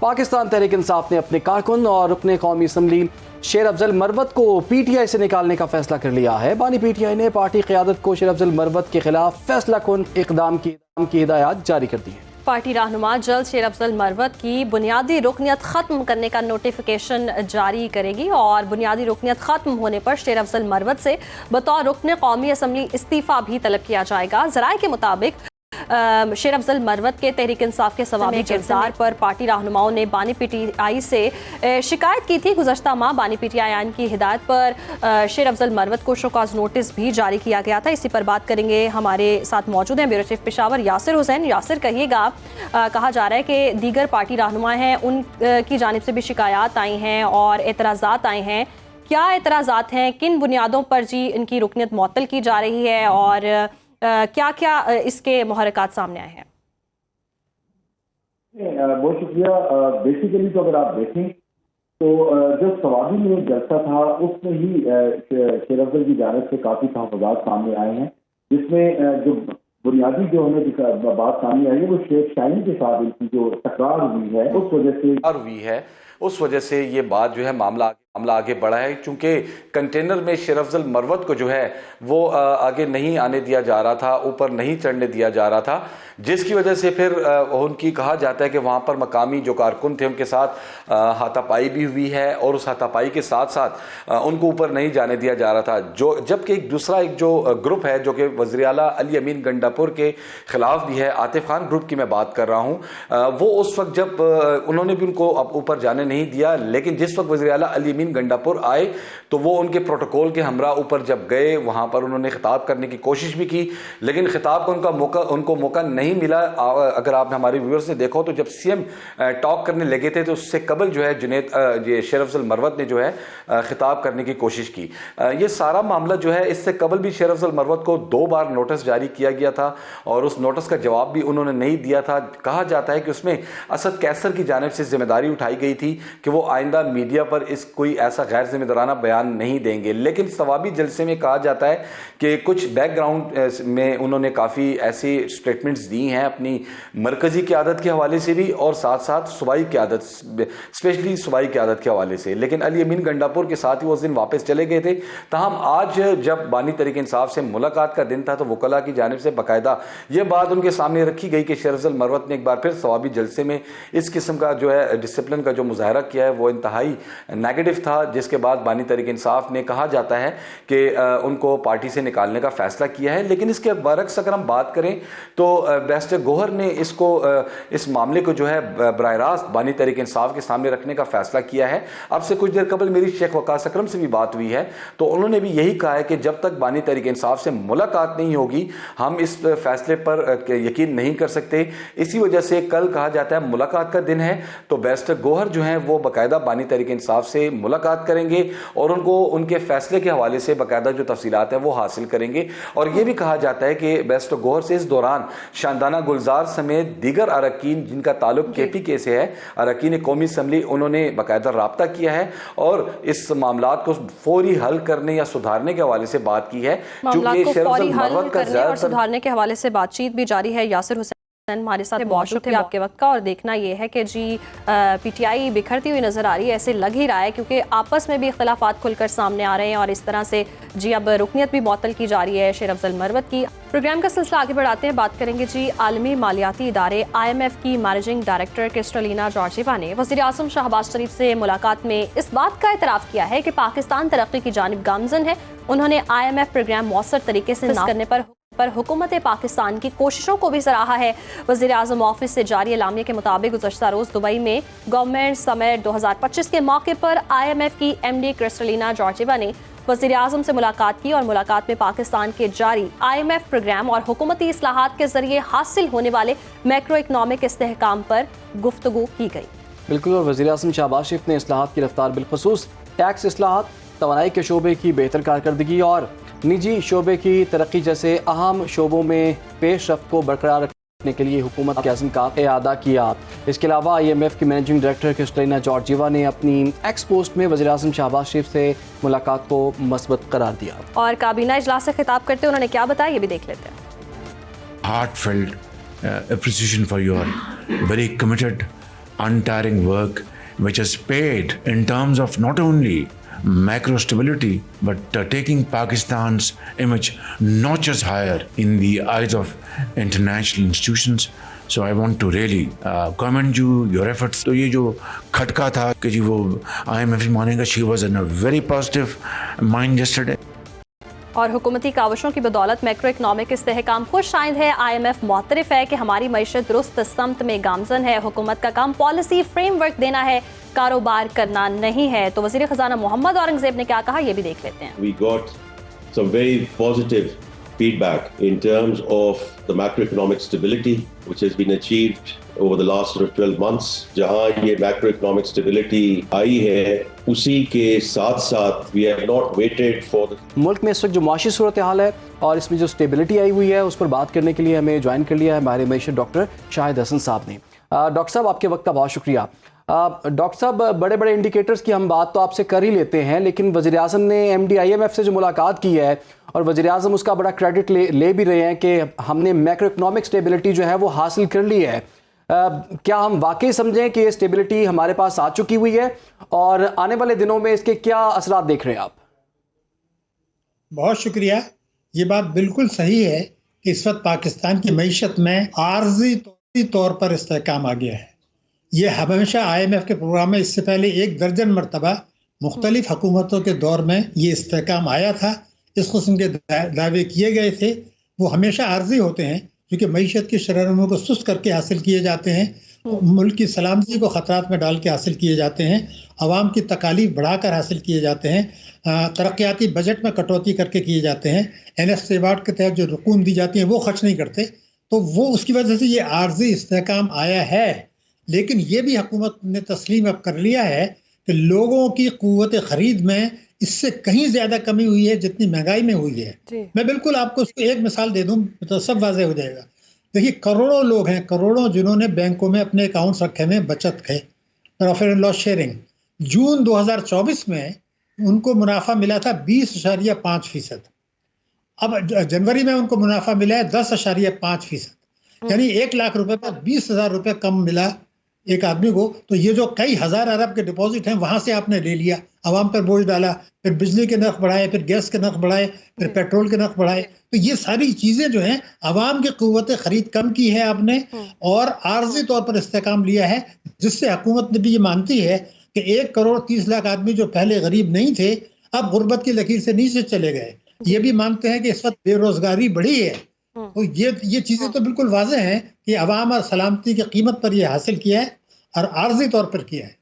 पाकिस्तान तहरीक इंसाफ ने अपने कारकुन और रुकने कौमी असम्बली शेर अफजल मरवत को PTI से निकालने का फैसला कर लिया है। बानी PTI ने पार्टी क़यादत को शेर अफजल मरवत के खिलाफ फैसला कुन इक़दाम की हिदायत जारी कर दी है। पार्टी रहनुमा जल्द शेर अफजल मरवत की बुनियादी रुकनियत ख़त्म करने का नोटिफिकेशन जारी करेगी और बुनियादी रुकनियत ख़त्म होने पर शेर अफजल मरवत से बतौर रुकन कौमी असम्बली इस्तीफ़ा भी तलब किया जाएगा। ज़राए के मुताबिक शेर अफजल मरवत के तहरीक इंसाफ के सवाबी किरदार पर पार्टी रहनुमाओं ने बानी PTI से शिकायत की थी। गुज़श्ता माह बानी PTI की हिदायत पर शेर अफजल मरवत को शोकॉज नोटिस भी जारी किया गया था। इसी पर बात करेंगे। हमारे साथ मौजूद हैं ब्यूरो चीफ पेशावर यासिर हुसैन। यासिर, कहिएगा, कहा जा रहा है कि दीगर पार्टी रहनुमा हैं, उनकी जानिब से भी शिकायत आई हैं और एतराज़ात आए हैं। क्या एतराज़ात हैं, किन बुनियादों पर जी इनकी रुकनियत मुअत्तल की जा रही है और क्या क्या इसके मुहर्रकात सामने आए हैं? बहुत शुक्रिया। बेसिकली तो अगर आप देखें तो जो सवाबी में जलसा था उसमें ही शेर अफजल की जानिब से काफी तहफ़्फ़ुज़ात सामने आए हैं, जिसमें जो बुनियादी जो हमें बात सामने आई है वो शेख शाहीन के साथ इनकी जो तकरार हुई है उस वजह से ये बात जो है मामला आगे बढ़ा है, क्योंकि कंटेनर में शेर अफजल मरवत को जो है वो आगे नहीं आने दिया जा रहा था, ऊपर नहीं चढ़ने दिया जा रहा था, जिसकी वजह से फिर उनकी कहा जाता है कि वहाँ पर मकामी जो कारकुन थे उनके साथ हाथापाई भी हुई है और उस हाथापाई के साथ साथ उनको ऊपर नहीं जाने दिया जा रहा था। जो जबकि एक जो ग्रुप है जो कि वज़ीर आला अली अमीन गंडापुर के खिलाफ भी है, आतिफ खान ग्रुप की मैं बात कर रहा हूँ, वो उस वक्त जब उन्होंने भी उनको ऊपर जाने नहीं दिया, लेकिन जिस वक्त वज़ीर आला अली अमीन गंडापुर आए तो वो उनके प्रोटोकॉल के हमरा ऊपर जब गए, वहां पर उन्होंने खिताब करने की कोशिश भी की, लेकिन खिताब का उनको मौका नहीं मिला। अगर आप हमारे व्यूअर्स ने देखो तो जब CM टॉक करने लगे थे तो उससे कबल जो है शेर अफजल मरवत ने जो है खिताब करने की कोशिश की। ये सारा मामला जो है, इससे कबल भी शेर अफजल मरवत को 2 बार नोटिस जारी किया गया था और उस नोटिस का जवाब भी उन्होंने नहीं दिया था। कहा जाता है कि उसमें असद कैसर की जानिब से जिम्मेदारी उठाई गई थी कि वो आइंदा मीडिया पर कोई ऐसा गैर जिम्मेदाराना बयान नहीं देंगे, लेकिन सवाबी जलसे में कहा जाता है कि कुछ बैकग्राउंड में उन्होंने काफ़ी ऐसी स्टेटमेंट्स दी हैं अपनी मरकज़ी क़यादत के हवाले से भी और साथ साथ सूबाई क़यादत, स्पेशली सूबाई क़यादत के हवाले से। लेकिन अली अमीन गंडापुर के साथ ही वो उस दिन वापस चले गए थे। तहम आज जब बानी तहरीक इंसाफ से मुलाकात का दिन था तो वकला की जानिब से बाकायदा ये बात उनके सामने रखी गई कि शेर अफजल मरवत ने एक बार फिर सवाबी जलसे में इस किस्म का जो है डिसिप्लिन का जो मुजाहरा किया है वो इंतहाई नेगेटिव था, जिसके बाद बानी तहरीक इंसाफ ने कहा जाता है कि उनको पार्टी से निकालने का फैसला किया है। लेकिन इसके बरक्स अगर हम बात करें तो बैरिस्टर गोहर ने इस मामले को जो है बराह रास्त बानी तहरीक इंसाफ के सामने रखने का फैसला किया है। अब से कुछ देर कबल मेरी शेख वकास अकरम से भी बात हुई है तो उन्होंने भी यही कहा है कि जब तक बानी तहरीक इंसाफ से मुलाकात नहीं होगी हम इस फैसले पर यकीन नहीं कर सकते। इसी वजह से कल कहा जाता है मुलाकात का दिन है, तो बैरिस्टर गोहर जो है वो बाकायदा बानी तहरीक इंसाफ से मुलाकात करेंगे और उनको उनके फैसले के हवाले से बाकायदा जो तफसीलात है वो हासिल करेंगे। और ये भी कहा जाता है कि बैरिस्टर गोहर से इस दौरान शानदाना गुलजार समेत दीगर अरकान जिनका ताल्लुक KPK से है, अरकान कौमी असम्बली, उन्होंने बाकायदा राब्ता किया है और इस मामला को फौरी हल करने या सुधारने के हवाले से बात की है। चूंकि सुधारने के हवाले से बातचीत भी जारी है। यासिर हुसैन हमारे साथ मौजूद थे आपके वक्त का, और देखना यह है कि जी PTI बिखरती हुई नजर आ रही है, ऐसे लग ही रहा है, क्योंकि आपस में भी इख्तलाफात खुलकर सामने आ रहे हैं और इस तरह से जी अब रुकनियत भी मुअत्तल की जा रही है शेर अफजल मरवत की। प्रोग्राम का सिलसिला आगे बढ़ाते हैं, बात करेंगे जी आलमी मालियाती इदारे IMF की मैनेजिंग डायरेक्टर क्रिस्टलिना जॉर्जिवा ने वज़ीर आज़म शहबाज शरीफ से मुलाकात में इस बात का एतराफ़ किया है कि पाकिस्तान तरक्की की जानिब गामज़न है। उन्होंने IMF प्रोग्राम मौसर तरीके से नाफिज करने पर हुकूमत पाकिस्तान की कोशिशों को भी सराहा है। वज़ीर आज़म ऑफिस से जारी एलामिया के मुताबिक गुज़श्ता रोज़ दुबई में गवर्नमेंट समिट 2025 के मौके पर IMF की MD क्रिस्टलिना जॉर्जिवा ने वज़ीर आज़म से मुलाकात की और मुलाकात में पाकिस्तान के जारी IMF प्रोग्राम और हुकूमती इस्लाहात के जरिए हासिल होने वाले मैक्रो इकनॉमिक इस्तेहकाम पर गुफ्तगू की गई। बिल्कुल, और वज़ीर आज़म शहबाज शरीफ ने इस्लाहात की रफ्तार बिलखुसूस टैक्स इस्लाहात, तवानाई के शोबे की बेहतर कारकर्दगी और निजी शोबे की तरक्की जैसे अहम शोबों में पेशरफ्त को बरकरार रखने के लिए हुकूमत के अज़्म का इआदा किया। इसके अलावा IMF की मैनेजिंग डायरेक्टर क्रिस्टलिना जॉर्जिवा ने अपनी एक्स पोस्ट में वज़ीर आज़म शहबाज शरीफ से मुलाकात को मस्बत करार दिया और काबीना इजलास से खिताब करते उन्होंने क्या बताया, ये भी देख लेते हैं। Heartfelt appreciation for your very committed untiring work which has paid in terms of not only macro stability but taking Pakistan's image notches higher in the eyes of international institutions. So I want to really commend you, your efforts. तो ये जो खटका था कि जी वो IMF मानेगा, she was in a very positive mind yesterday. और हुकूमती काविशों की बदौलत मैक्रो इकनॉमिक इस्तेहकाम खुश आइंद है। IMF मुअतरफ है कि हमारी मईशत दुरुस्त समत में गामजन है। हुकूमत का काम पॉलिसी फ्रेमवर्क देना है, कारोबार करना नहीं है। तो वज़ीर ख़जाना मोहम्मद औरंगज़ेब ने क्या कहा, ये भी देख लेते हैं। We got some very positive feedback in terms of the macroeconomic stability which has been achieved over the last 12 months. जहां ये macroeconomic stability आई है, उसी के साथ साथ we have not waited for the मुल्क में इस वक्त जो माशी सूरत हाल है और इसमें जो स्टेबिलिटी आई हुई है उस पर बात करने के लिए हमें ज्वाइन कर लिया है हमारे मईशत डॉक्टर शाहिद हसन साहब ने। डॉक्टर साहब, आपके वक्त का बहुत शुक्रिया। डॉक्टर साहब, बड़े बड़े इंडिकेटर्स की हम बात तो आपसे कर ही लेते हैं, लेकिन वज़ीर आज़म ने MD IMF से जो मुलाकात की है और वज़ीर आज़म उसका बड़ा क्रेडिट ले भी रहे हैं कि हमने मैक्रो इकनॉमिक स्टेबिलिटी जो है वो हासिल कर ली है। क्या हम वाकई समझें कि ये स्टेबिलिटी हमारे पास आ चुकी हुई है और आने वाले दिनों में इसके क्या असरात देख रहे हैं आप? बहुत शुक्रिया। ये बात बिल्कुल सही है कि इस वक्त पाकिस्तान की मईशत में आर्जी तौर पर इस्तेहकाम आ गया है। ये हमेशा IMF के प्रोग्राम में इससे पहले 1 दर्जन मरतबा मुख्तलिफ हुकूमतों के दौर में ये इस्तेहकाम आया था। इस किस्म के दावे किए गए थे, वो हमेशा आर्जी होते हैं क्योंकि मईशत की शरह को सुस्त करके हासिल किए जाते हैं, मुल्क की सलामती को ख़तरात में डाल के हासिल किए जाते हैं, आवाम की तकालीफ बढ़ाकर हासिल किए जाते हैं, तरक्याती बजट में कटौती करके किए जाते हैं, NFC अवार्ड के तहत जो रकूम दी जाती है वो खर्च नहीं करते। तो वो उसकी वजह से ये आर्जी इस्तेहकाम आया है। लेकिन ये भी हुकूमत ने तस्लीम अब कर लिया है कि लोगों की क़ुव्वत ख़रीद में इससे कहीं ज़्यादा कमी हुई है जितनी महंगाई में हुई है। मैं बिल्कुल आपको उसकी एक मिसाल दे दूं तो सब वाज़ेह हो जाएगा। देखिए, करोड़ों लोग हैं, करोड़ों जिन्होंने बैंकों में अपने अकाउंट्स रखे हुए, बचत है, प्रॉफिट एंड लॉस शेयरिंग। जून 2024 में उनको मुनाफा मिला था 20.5%। अब जनवरी में उनको मुनाफा मिला है 10.5%, यानी 1 लाख रुपए पर 20,000 रुपये कम मिला एक आदमी को। तो ये जो कई हज़ार अरब के डिपॉजिट हैं वहाँ से आपने ले लिया, आवाम पर बोझ डाला, फिर बिजली के नर्ख बढ़ाए, फिर गैस के नर्ख बढ़ाए, फिर पेट्रोल के नर्ख बढ़ाए। तो ये सारी चीज़ें जो हैं आवाम की क़ुव्वत ख़रीद कम की है आपने और आर्जी तौर पर इस्तेहकाम लिया है, जिससे हुकूमत ने भी ये मानती है कि 1.30 करोड़ आदमी जो पहले गरीब नहीं थे अब गुर्बत की लकीर से नीचे चले गए। ये भी मानते हैं कि इस वक्त बेरोजगारी बढ़ी है। तो ये चीज़ें तो बिल्कुल वाज़ेह हैं कि अवाम और सलामती की कीमत पर ये हासिल किया है और आर्जी तौर पर किया है।